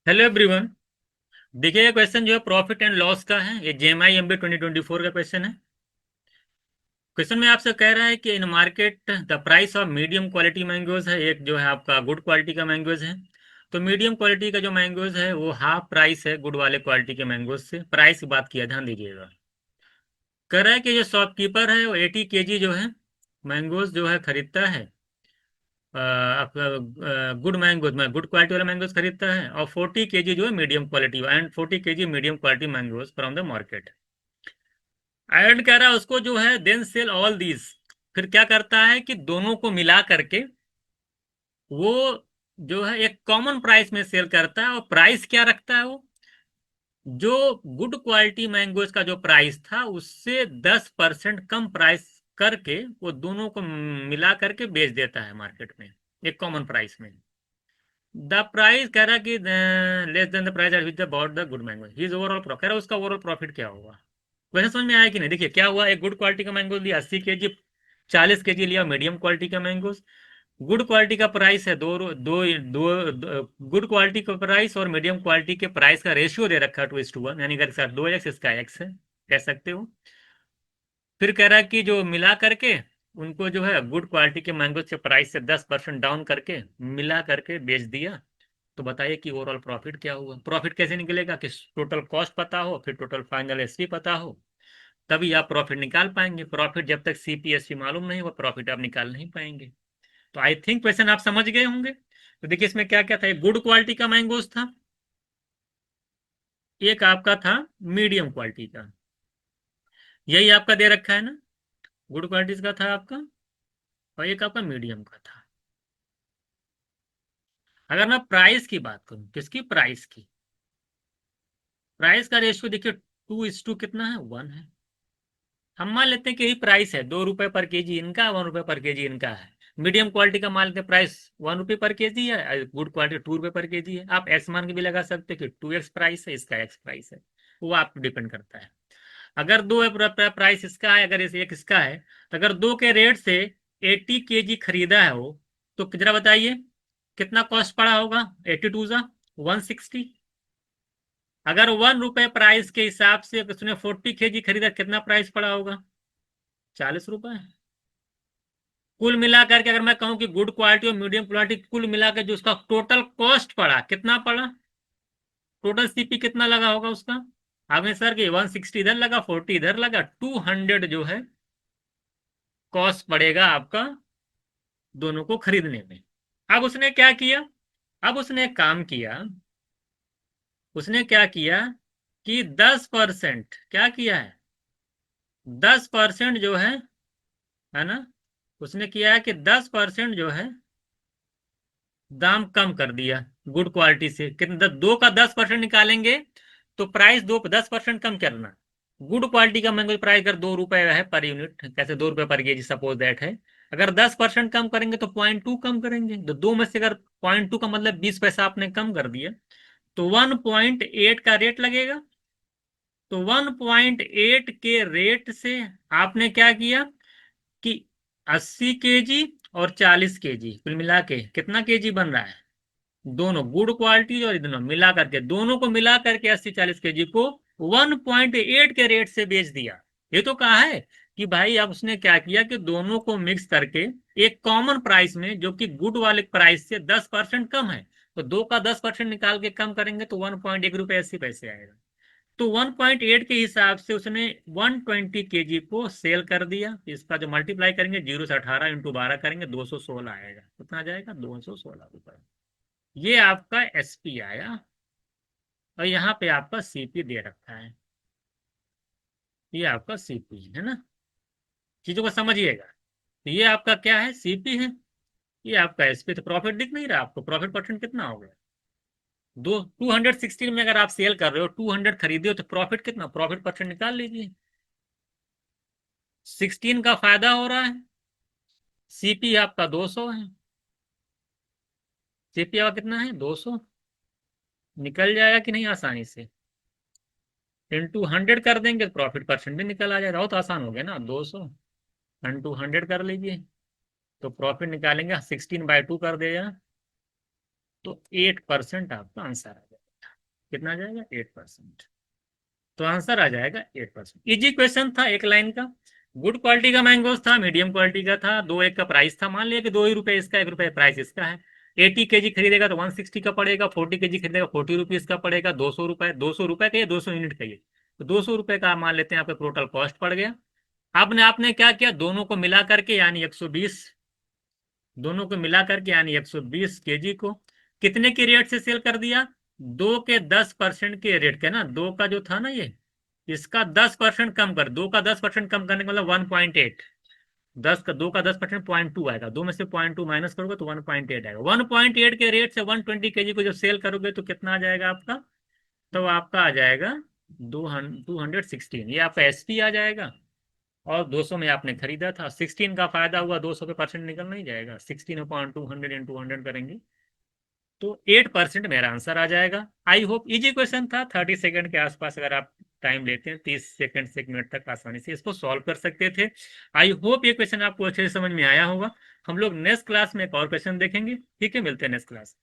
Hello everyone. देखिए ये question जो है प्रॉफिट एंड लॉस का है। ये जेएमआई एमबी 2024 का क्वेश्चन है। क्वेश्चन में आपसे कह रहा है कि इन market the price of medium quality mangoes है, एक जो है आपका गुड क्वालिटी का मैंगोज है। तो मीडियम क्वालिटी का जो मैंगोज है वो हाफ प्राइस है गुड वाले क्वालिटी के मैंगोज से। प्राइस की बात किया, ध्यान दीजिएगा। कह रहा है कि जो शॉपकीपर है वो 80 केजी जो है मैंगोज जो है खरीदता है। आपका गुड मैंगोज में गुड क्वालिटी वाला मैंगोज खरीदता है, और 40 केजी जो है medium quality and 40 KG medium quality mangoes from the market. And कह रहा है उसको जो है देन सेल ऑल दीज। फिर क्या करता है कि दोनों को मिला करके वो जो है एक कॉमन प्राइस में सेल करता है। और प्राइस क्या रखता है वो, जो गुड क्वालिटी मैंगोज का जो प्राइस था उससे 10% कम प्राइस करके वो दोनों को मिला करके बेच देता है मार्केट में एक कॉमन प्राइस में। द प्राइस कह रहा कि less than the price at which about the good mango his overall profit, कह रहा उसका ओवरऑल प्रॉफिट क्या होगा। वैसे समझ में आया कि नहीं? देखिए क्या हुआ, एक गुड क्वालिटी का मैंगो लिया 80 केजी, 40 केजी लिया मीडियम क्वालिटी का मैंगो। गुड क्वालिटी का प्राइस है दो दो दो, गुड क्वालिटी का प्राइस और मीडियम क्वालिटी के प्राइस का रेशियो दे रखा है 2:1, यानी कि 2x इसका x है, कह सकते हो। फिर कह रहा है कि जो मिला करके उनको जो है गुड क्वालिटी के मैंगो के प्राइस से 10% डाउन करके मिला करके बेच दिया। तो बताइए कि ओवरऑल प्रॉफिट क्या हुआ। प्रॉफिट कैसे निकलेगा कि टोटल कॉस्ट पता हो, फिर टोटल फाइनल एसपी पता हो, तभी आप प्रॉफिट निकाल पाएंगे। प्रॉफिट जब तक सीपीएसपी मालूम नहीं हो प्रॉफिट आप निकाल नहीं पाएंगे। तो आई थिंक क्वेश्चन आप समझ गए होंगे। तो देखिए इसमें क्या क्या था, एक गुड क्वालिटी का मैंगोज था, एक आपका था मीडियम क्वालिटी का। यही आपका दे रखा है ना, गुड क्वालिटी का था आपका और एक आपका मीडियम का था। अगर मैं प्राइस की बात करूं, किसकी? प्राइस की। प्राइस का रेशियो देखिए 2:2 कितना है, 1 है। हम मान लेते हैं कि यही प्राइस है, 2 रुपए पर केजी इनका, 1 रुपए पर केजी इनका है। मीडियम क्वालिटी का मान लेते हैं प्राइस 1 रुपए पर केजी है, गुड क्वालिटी 2 रुपए पर केजी है। आप एक्स मान के भी लगा सकते हैं कि 2x प्राइस है, इसका एक्स प्राइस है। वो आप डिपेंड करता है। अगर दो प्राइस इसका है, अगर एक इसका है, तो अगर दो के रेट से 80 केजी खरीदा है वो, तो जरा बताइए कितना कॉस्ट पड़ा होगा। 82 जा 160। अगर 1 रुपए प्राइस के हिसाब से उसने 40 केजी खरीदा, कितना प्राइस पड़ा होगा? 40 रुपए। कुल मिलाकर के अगर मैं कहूं कि गुड क्वालिटी और मीडियम क्वालिटी कुल मिलाकर जो उसका टोटल कॉस्ट पड़ा, कितना पड़ा? टोटल सीपी कितना लगा होगा उसका? आपने सर कि 160 इधर लगा, 40 इधर लगा, 200 जो है कॉस्ट पड़ेगा आपका दोनों को खरीदने में। अब उसने क्या किया? अब उसने एक काम किया। उसने क्या किया कि 10% क्या किया है, 10% जो है ना, उसने किया है कि 10% जो है दाम कम कर दिया गुड क्वालिटी से। कितना? दो का 10% निकालेंगे तो प्राइस दो 10% कम करना। गुड क्वालिटी का मैंगो प्राइस अगर 2 रुपए है पर यूनिट, कैसे 2 रुपए पर केजी सपोज दैट है, अगर 10% कम करेंगे तो 0.2 कम करेंगे। तो दो में से अगर 0.2 का मतलब 20 पैसा आपने कम कर दिया, तो 1.8 का रेट लगेगा। तो 1.8 के रेट से आपने क्या किया कि 80 केजी और 40 केजी कुल मिला के कितना केजी बन रहा है, दोनों गुड क्वालिटी और दोनों मिला करके, दोनों को मिला करके 80 40 केजी को 1.8 के रेट से बेच दिया। ये तो कहा है कि भाई अब उसने क्या किया कि दोनों को मिक्स करके एक कॉमन प्राइस में, जो कि गुड वाले प्राइस से 10% कम है, तो दो का 10% निकाल के कम करेंगे तो 1.1 रुपये 80 पैसे आएगा। तो 1.8 के हिसाब से उसने 120 केजी को सेल कर दिया। इसका जो मल्टीप्लाई करेंगे, 0 से 18 इंटू 12 करेंगे, 216 आएगा। कितना आ जाएगा? 216 रुपये। ये आपका एसपी आया। और यहाँ पे आपका सीपी दे रखा है। ये आपका सीपी है ना, चीजों को समझिएगा। तो ये आपका क्या है? सीपी है। ये आपका एसपी। तो प्रॉफिट दिख नहीं रहा आपको? प्रॉफिट परसेंट कितना हो गया? दो 216 में अगर आप सेल कर रहे हो, 200 खरीदे हो, तो प्रॉफिट कितना? प्रॉफिट परसेंट निकाल लीजिए। 16 का फायदा हो रहा है। सीपी आपका 200 है। सीपी आपका कितना है? 200। निकल जाएगा कि नहीं आसानी से? इंटू 100 कर देंगे तो प्रॉफिट परसेंट भी निकल आ जाएगा। बहुत आसान हो गया ना, 200 इंटू 100 कर लीजिए, तो प्रॉफिट निकालेंगे, 16/2 कर देगा, तो 8% आपका आंसर आ जाएगा। कितना आ जाएगा 8%। तो आंसर आ जाएगा 8%। इजी क्वेश्चन था, एक लाइन का। गुड क्वालिटी का मैंगोस था, मीडियम क्वालिटी का था, 2 एक का प्राइस था। मान लिया कि 2 ही रुपए इसका, 1 रुपए प्राइस इसका है। 80 kg खरीदेगा तो 160 का पड़ेगा, 40 kg खरीदेगा 40 रुपीज का पड़ेगा। 200 रुपए, 200 रुपए का, या 200 यूनिट का, ये तो 200 रुपए का मान लेते हैं आपका टोटल कॉस्ट पड़ गया। आपने आपने क्या किया, दोनों को मिला करके यानी 120, दोनों को मिला करके यानी 120 kg को कितने के रेट से सेल कर दिया, 2 के 10% के रेट के ना। 2 का जो था ना ये, इसका 10% कम कर, 2 का 10% कम करने का मतलब 1.8। 2 का 10% 0.2 आएगा, 2 में से 0.2 माइनस करोगे तो 1.8 आएगा। 1.8 के रेट से 120 kg को जब सेल करोगे तो कितना आ जाएगा आपका, तो आपका आ जाएगा 216, ये आपका एसपी आ जाएगा। और 200 में आपने खरीदा था, 16 का फायदा हुआ, 200 पे परसेंट निकल नहीं जाएगा, 16/200 इंटू 100 करेंगे तो 8% मेरा आंसर आ जाएगा। आई होप इजी क्वेश्चन था, 30 सेकंड के आसपास अगर आप टाइम लेते हैं, 30 सेकंड से 1 मिनट तक आसानी से इसको सॉल्व कर सकते थे। आई होप ये क्वेश्चन आपको अच्छे से समझ में आया होगा। हम लोग नेक्स्ट क्लास में एक और क्वेश्चन देखेंगे। ठीक है, मिलते हैं नेक्स्ट क्लास।